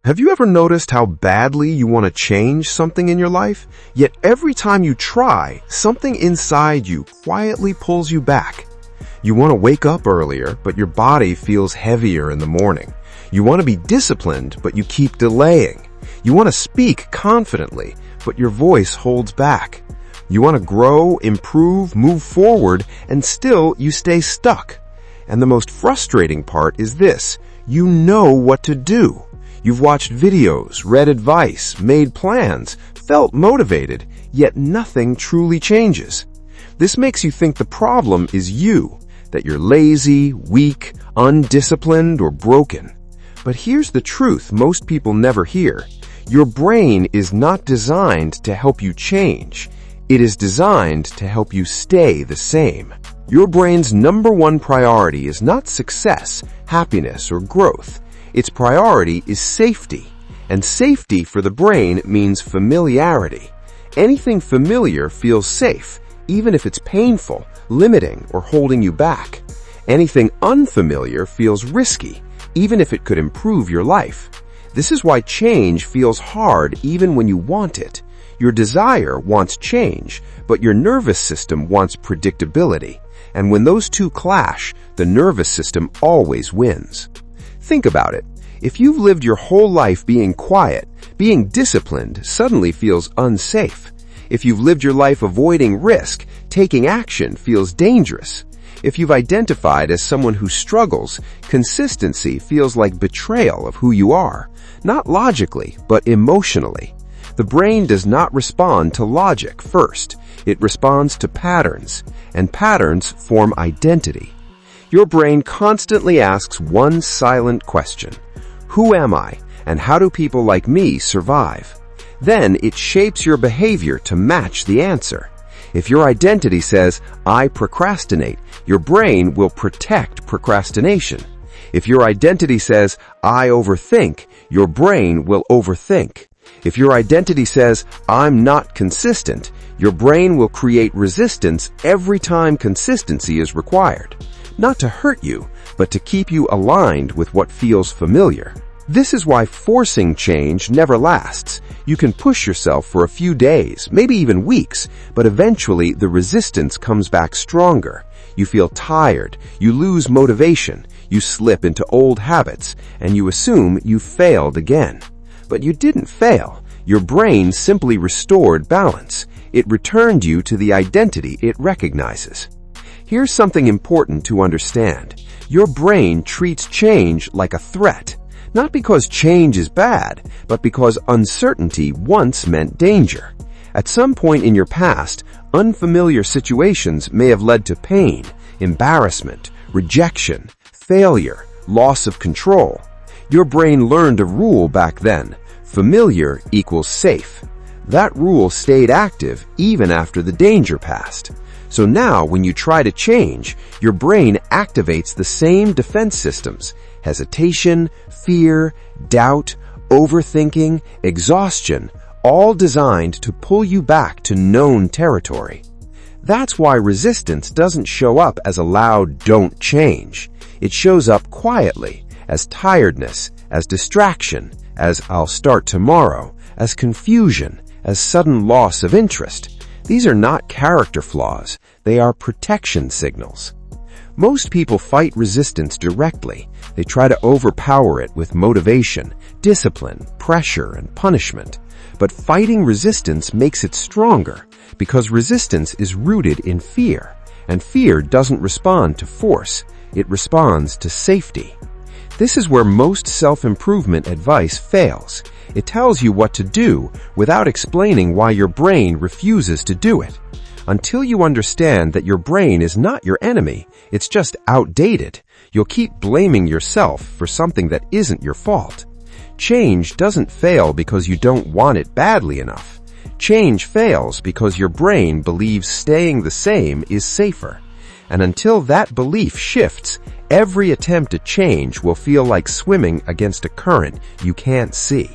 Have you ever noticed how badly you want to change something in your life, yet every time you try, something inside you quietly pulls you back? You want to wake up earlier, but your body feels heavier in the morning. You want to be disciplined, but you keep delaying. You want to speak confidently, but your voice holds back. You want to grow, improve, move forward, and still you stay stuck. And the most frustrating part is this: you know what to do. You've watched videos, read advice, made plans, felt motivated, yet nothing truly changes. This makes you think the problem is you, that you're lazy, weak, undisciplined, or broken. But here's the truth most people never hear. Your brain is not designed to help you change. It is designed to help you stay the same. Your brain's number one priority is not success, happiness, or growth. Its priority is safety. And safety for the brain means familiarity. Anything familiar feels safe, even if it's painful, limiting, or holding you back. Anything unfamiliar feels risky, even if it could improve your life. This is why change feels hard even when you want it. Your desire wants change, but your nervous system wants predictability. And when those two clash, the nervous system always wins. Think about it. If you've lived your whole life being quiet, being disciplined suddenly feels unsafe. If you've lived your life avoiding risk, taking action feels dangerous. If you've identified as someone who struggles, consistency feels like betrayal of who you are, not logically, but emotionally. The brain does not respond to logic first. It responds to patterns, and patterns form identity. Your brain constantly asks one silent question: who am I, and how do people like me survive? Then it shapes your behavior to match the answer. If your identity says, I procrastinate, your brain will protect procrastination. If your identity says, I overthink, your brain will overthink. If your identity says, I'm not consistent, your brain will create resistance every time consistency is required. Not to hurt you, but to keep you aligned with what feels familiar. This is why forcing change never lasts. You can push yourself for a few days, maybe even weeks, but eventually the resistance comes back stronger. You feel tired, you lose motivation, you slip into old habits, and you assume you failed again. But you didn't fail. Your brain simply restored balance. It returned you to the identity it recognizes. Here's something important to understand. Your brain treats change like a threat, not because change is bad, but because uncertainty once meant danger. At some point in your past, unfamiliar situations may have led to pain, embarrassment, rejection, failure, loss of control. Your brain learned a rule back then: familiar equals safe. That rule stayed active even after the danger passed. So now when you try to change, your brain activates the same defense systems: hesitation, fear, doubt, overthinking, exhaustion, all designed to pull you back to known territory. That's why resistance doesn't show up as a loud "don't change." It shows up quietly, as tiredness, as distraction, as "I'll start tomorrow," as confusion, as sudden loss of interest. These are not character flaws. They are protection signals. Most people fight resistance directly. They try to overpower it with motivation, discipline, pressure, and punishment. But fighting resistance makes it stronger because resistance is rooted in fear, and fear doesn't respond to force. It responds to safety. This is where most self-improvement advice fails. It tells you what to do without explaining why your brain refuses to do it. Until you understand that your brain is not your enemy, it's just outdated, you'll keep blaming yourself for something that isn't your fault. Change doesn't fail because you don't want it badly enough. Change fails because your brain believes staying the same is safer. And until that belief shifts, every attempt at change will feel like swimming against a current you can't see.